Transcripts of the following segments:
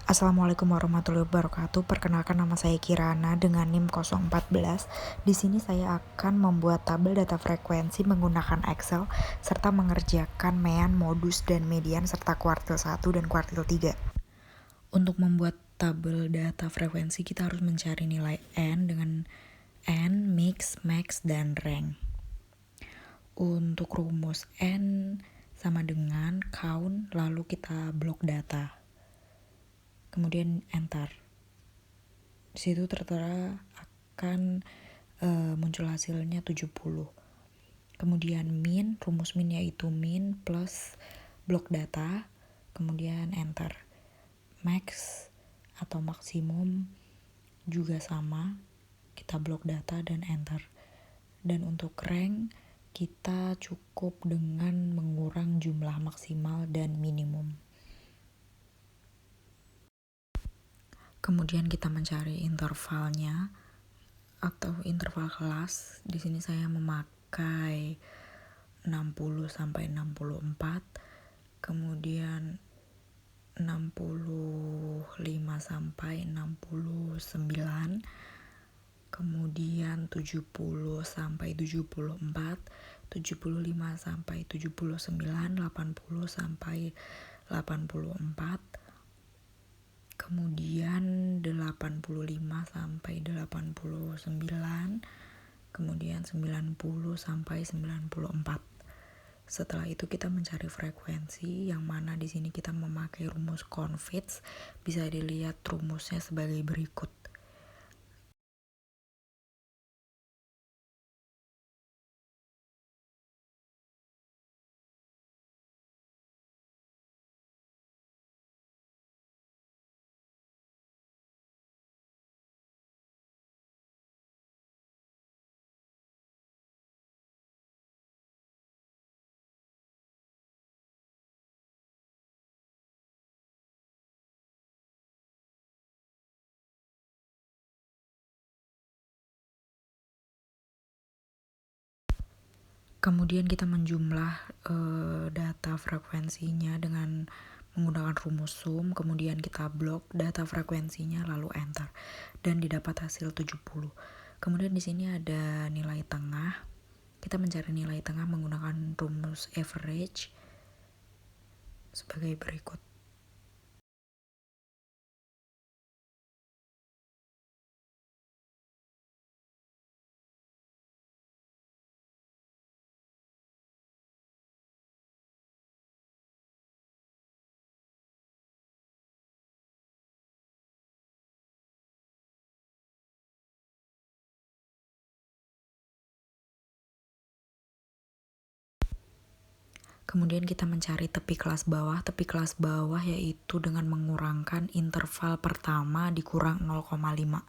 Assalamualaikum warahmatullahi wabarakatuh. Perkenalkan, nama saya Kirana dengan NIM 014. Di sini saya akan membuat tabel data frekuensi menggunakan Excel serta mengerjakan mean, modus, dan median serta kuartil 1 dan kuartil 3. Untuk membuat tabel data frekuensi kita harus mencari nilai N dengan N, mix, max, dan rank. Untuk rumus N sama dengan count, lalu kita blok data. Kemudian enter. Di situ tertera akan muncul hasilnya 70. Kemudian min, rumus min yaitu min plus blok data, kemudian enter. Max atau maksimum juga sama, kita blok data dan enter. Dan untuk rank, kita cukup dengan mengurang jumlah maksimal dan minimum. Kemudian kita mencari intervalnya atau interval kelas. Di sini saya memakai 60 sampai 64, kemudian 65 sampai 69, kemudian 70 sampai 74, 75 sampai 79, 80 sampai 84, kemudian 85 sampai 89, kemudian 90 sampai 94. Setelah itu kita mencari frekuensi, yang mana di sini kita memakai rumus Confits. Bisa dilihat rumusnya sebagai berikut. Kemudian kita menjumlah data frekuensinya dengan menggunakan rumus sum, kemudian kita blok data frekuensinya lalu enter dan didapat hasil 70. Kemudian di sini ada nilai tengah. Kita mencari nilai tengah menggunakan rumus average sebagai berikut. Kemudian kita mencari tepi kelas bawah. Tepi kelas bawah yaitu dengan mengurangkan interval pertama dikurang 0,5.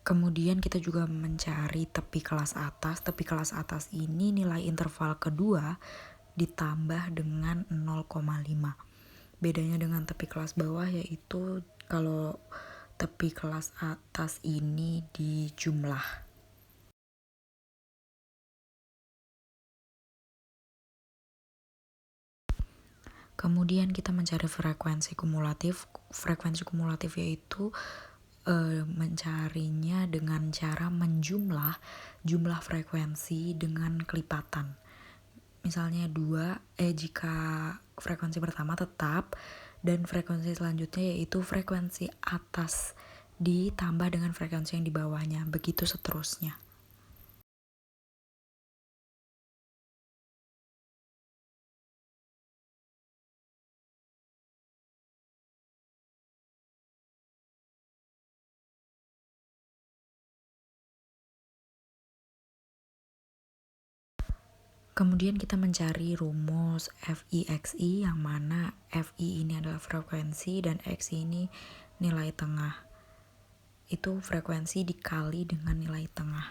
Kemudian kita juga mencari tepi kelas atas. Tepi kelas atas ini nilai interval kedua ditambah dengan 0,5. Bedanya dengan tepi kelas bawah yaitu kalau tepi kelas atas ini dijumlah. Kemudian kita mencari frekuensi kumulatif. Frekuensi kumulatif yaitu mencarinya dengan cara menjumlah jumlah frekuensi dengan kelipatan. Misalnya jika frekuensi pertama tetap dan frekuensi selanjutnya yaitu frekuensi atas ditambah dengan frekuensi yang di bawahnya, begitu seterusnya. Kemudian kita mencari rumus FI/XI, yang mana FI ini adalah frekuensi dan XI ini nilai tengah. Itu frekuensi dikali dengan nilai tengah.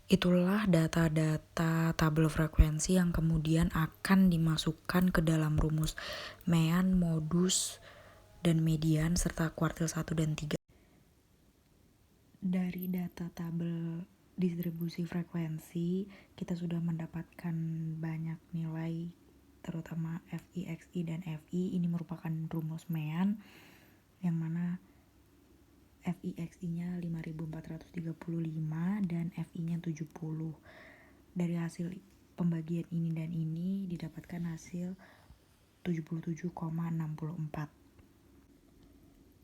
Itulah data-data tabel frekuensi yang kemudian akan dimasukkan ke dalam rumus mean, modus, dan median serta kuartil 1 dan 3. Dari data tabel distribusi frekuensi, kita sudah mendapatkan banyak nilai terutama FI, XI, dan FI. Ini merupakan rumus mean yang mana FI XI-nya 5435 dan FI-nya 70. Dari hasil pembagian ini dan ini didapatkan hasil 77,64.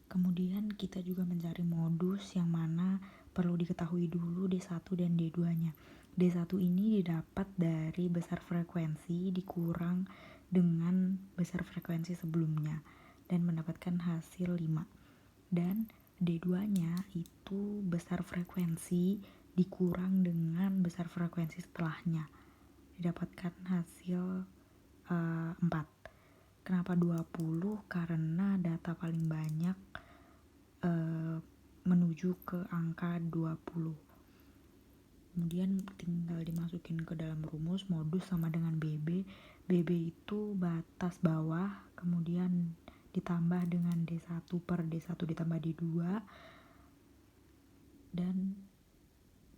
Kemudian kita juga mencari modus yang mana perlu diketahui dulu D1 dan D2-nya. D1 ini didapat dari besar frekuensi dikurang dengan besar frekuensi sebelumnya dan mendapatkan hasil 5. Dan D2-nya itu besar frekuensi dikurang dengan besar frekuensi setelahnya. Didapatkan hasil 4. Kenapa 20? Karena data paling banyak menuju ke angka 20. Kemudian tinggal dimasukin ke dalam rumus modus sama dengan BB. BB itu batas bawah, kemudian ditambah dengan D1 per D1 ditambah D2 dan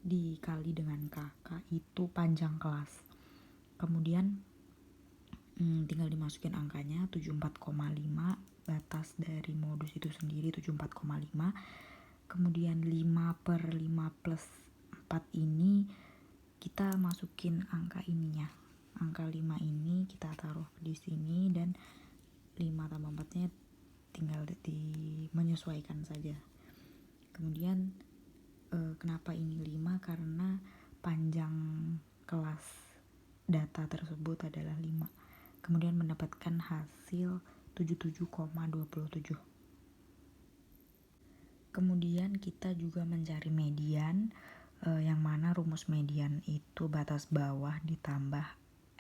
dikali dengan KK itu panjang kelas. Kemudian tinggal dimasukin angkanya 74,5, batas dari modus itu sendiri 74,5. Kemudian 5 per 5 plus 4 ini kita masukin angka ininya. Angka 5 ini kita taruh di sini dan 5 tambah 4-nya tinggal menyesuaikan saja. Kemudian kenapa ini 5? Karena panjang kelas data tersebut adalah 5. Kemudian mendapatkan hasil 77,27. Kemudian kita juga mencari median, yang mana rumus median itu batas bawah ditambah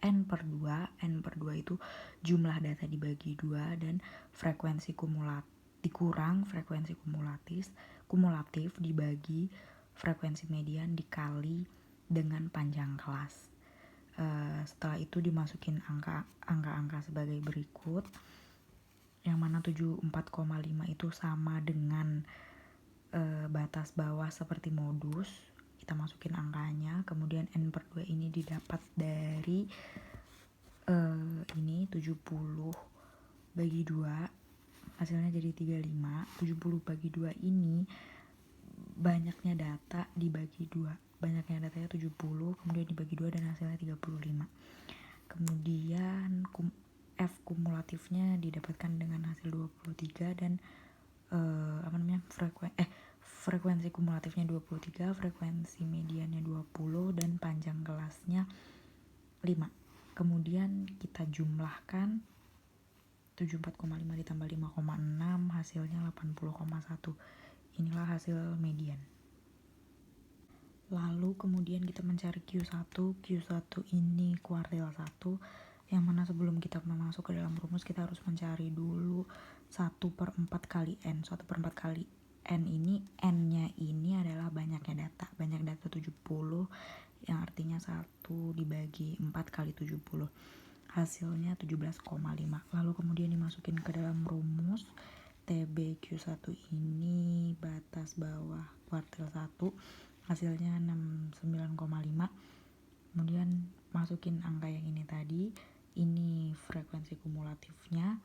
N per 2. N per 2 itu jumlah data dibagi 2 dan frekuensi dikurang frekuensi kumulatif dibagi frekuensi median dikali dengan panjang kelas. Setelah itu dimasukin angka-angka sebagai berikut, yang mana 74,5 itu sama dengan batas bawah seperti modus. Kita masukin angkanya, kemudian N per 2 ini didapat dari ini 70 bagi 2, hasilnya jadi 35. 70 bagi 2 ini banyaknya data dibagi 2. Banyaknya datanya 70, kemudian dibagi 2 dan hasilnya 35. Kemudian F kumulatifnya didapatkan dengan hasil 23 dan frekuensi kumulatifnya 23, frekuensi mediannya 20 dan panjang kelasnya 5. Kemudian kita jumlahkan 74,5 ditambah 5,6 hasilnya 80,1. Inilah hasil median. Lalu kemudian kita mencari Q1. Q1 ini kuartil 1, yang mana sebelum kita masuk ke dalam rumus kita harus mencari dulu 1/4 kali N. 1/4 kali N ini, N-nya ini adalah banyaknya data. Banyak data 70, yang artinya 1 dibagi 4 kali 70. Hasilnya 17,5. Lalu kemudian dimasukin ke dalam rumus. TBQ1 ini batas bawah kuartil 1, hasilnya 69,5. Kemudian masukin angka yang ini tadi. Ini frekuensi kumulatifnya,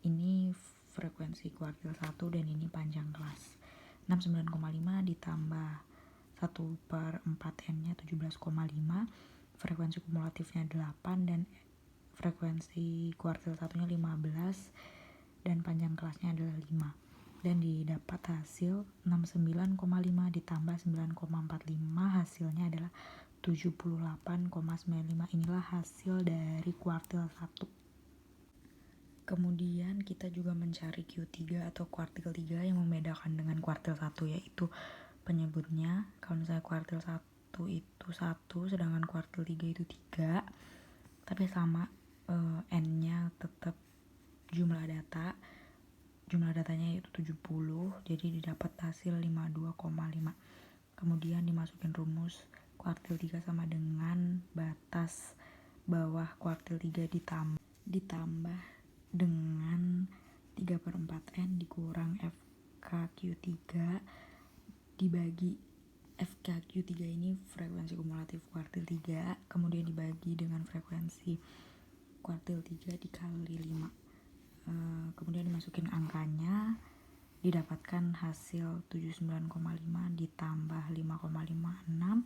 ini frekuensi kuartil 1, dan ini panjang kelas. 69,5 ditambah 1/4 N-nya 17,5, frekuensi kumulatifnya 8 dan frekuensi kuartil 1-nya 15 dan panjang kelasnya adalah 5. Dan didapat hasil 69,5 ditambah 9,45, hasilnya adalah 78,95. Inilah hasil dari kuartil 1. Kemudian kita juga mencari Q3 atau kuartil 3 yang membedakan dengan kuartil 1, yaitu penyebutnya. Kalau misalnya kuartil 1 itu 1, sedangkan kuartil 3 itu 3, tapi sama N-nya tetap jumlah datanya yaitu 70, jadi didapat hasil 52,5. Kemudian dimasukin rumus kuartil 3 sama dengan batas bawah kuartil 3 ditambah dengan 3/4N dikurang FKQ3 dibagi FKQ3 ini frekuensi kumulatif kuartil 3, kemudian dibagi dengan frekuensi kuartil 3 dikali 5. Kemudian dimasukin angkanya, didapatkan hasil 79,5 ditambah 5,56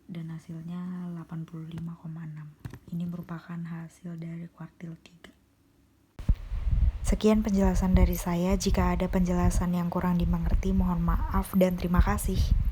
dan hasilnya 85,6. Ini merupakan hasil dari kuartil 3. Sekian penjelasan dari saya. Jika ada penjelasan yang kurang dimengerti, mohon maaf dan terima kasih.